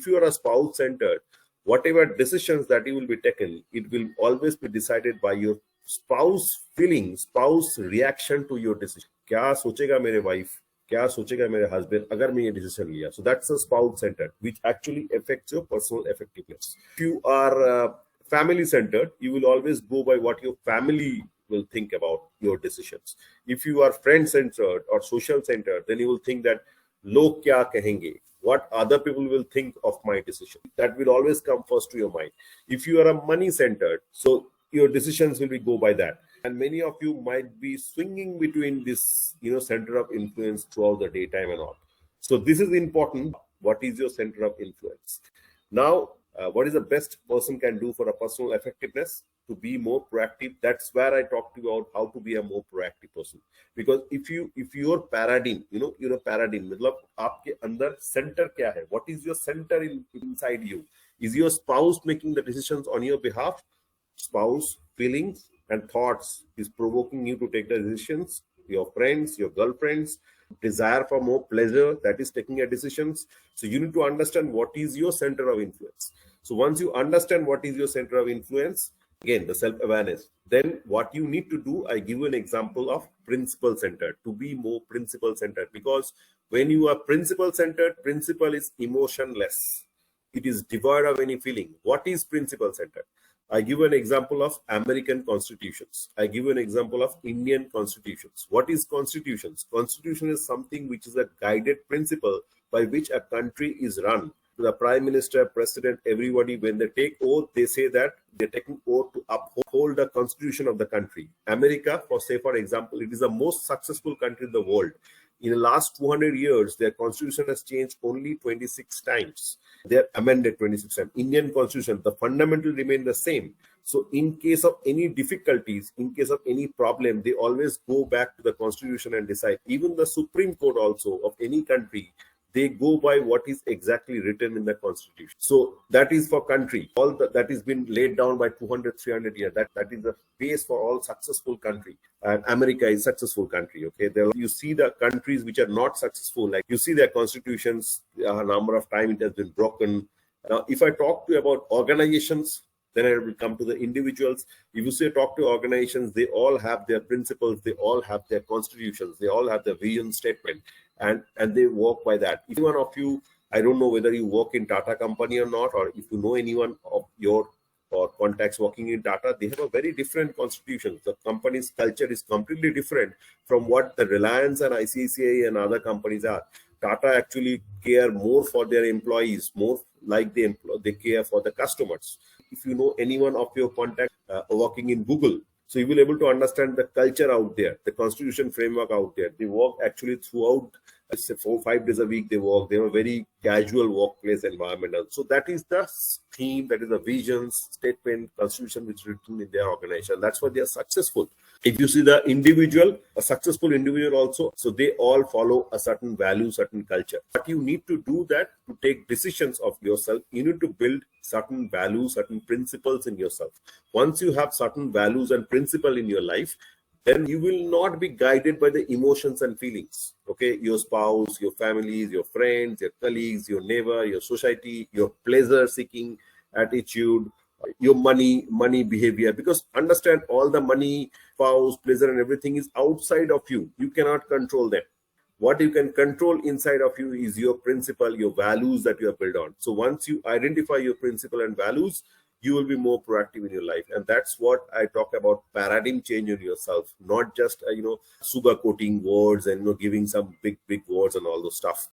if you are a spouse centered, whatever decisions that you will be taken, it will always be decided by your spouse feeling, spouse reaction to your decision. क्या सोचेगा मेरे wife, क्या सोचेगा मेरे husband अगर मैं ये decision लिया? So that's a spouse centered, which actually affects your personal effectiveness. If you are family centered, you will always go by what your family will think about your decisions. If you are friend centered or social centered, then you will think that log kya kahenge, what other people will think of my decision. That will always come first to your mind. If you are a money centered, so your decisions will be go by that. And many of you might be swinging between this, center of influence throughout the daytime and all. So this is important. What is your center of influence? Now, what is the best person can do for a personal effectiveness? To be more proactive. That's where I talk to you about how to be a more proactive person. Because if your paradigm, your paradigm, मतलब आपके अंदर center क्या है? What is your center inside you? Is your spouse making the decisions on your behalf? Spouse feelings and thoughts is provoking you to take the decisions. Your friends, your girlfriends, desire for more pleasure, that is taking your decisions. So you need to understand what is your center of influence. So once you understand what is your center of influence, again, the self-awareness, then what you need to do, I give you an example of principle-centered, to be more principle-centered. Because when you are principle-centered, principle is emotionless. It is devoid of any feeling. What is principle-centered? I give an example of American constitutions. I give an example of Indian constitutions. What is constitutions? Constitution is something which is a guided principle by which a country is run. The prime minister, president, everybody, when they take oath, they say that they're taking oath to uphold the constitution of the country. America, for example, it is the most successful country in the world. In the last 200 years, their constitution has changed only 26 times. They're amended 26 times. Indian constitution, the fundamental remain the same. So in case of any difficulties, in case of any problem, they always go back to the constitution and decide. Even the Supreme Court also of any country, they go by what is exactly written in the constitution. So that is for country. All that is been laid down by 200, 300 years. That is the base for all successful country. And America is successful country. Okay, you see the countries which are not successful, like you see their constitutions, a number of times it has been broken. Now, if I talk to you about organizations, then I will come to the individuals. If you say talk to organizations, they all have their principles, they all have their constitutions, they all have their vision statement, and they work by that. If one of you, I don't know whether you work in Tata company or not, or if you know anyone of your or contacts working in Tata, they have a very different constitution. The company's culture is completely different from what the Reliance and ICICI and other companies are. Tata actually care more for their employees, more like they care for the customers. If you know anyone of your contact working in Google, so you will be able to understand the culture out there, the constitution framework out there. They work actually throughout, let's say 4-5 days a week they work. They have a very casual workplace environment. So that is the theme, that is the vision, statement, constitution which is written in their organization. That's why they are successful. If you see the individual, a successful individual also, so they all follow a certain value, certain culture. But you need to do that to take decisions of yourself. You need to build certain values, certain principles in yourself. Once you have certain values and principle in your life, then you will not be guided by the emotions and feelings. Okay, your spouse, your families, your friends, your colleagues, your neighbor, your society, your pleasure-seeking attitude, your money behavior. Because understand, all the money, spouse, pleasure, and everything is outside of you. You cannot control them. What you can control inside of you is your principle, your values that you have built on. So once you identify your principle and values, you will be more proactive in your life. And that's what I talk about, paradigm change in yourself, not just, sugar coating words and, giving some big words and all those stuff.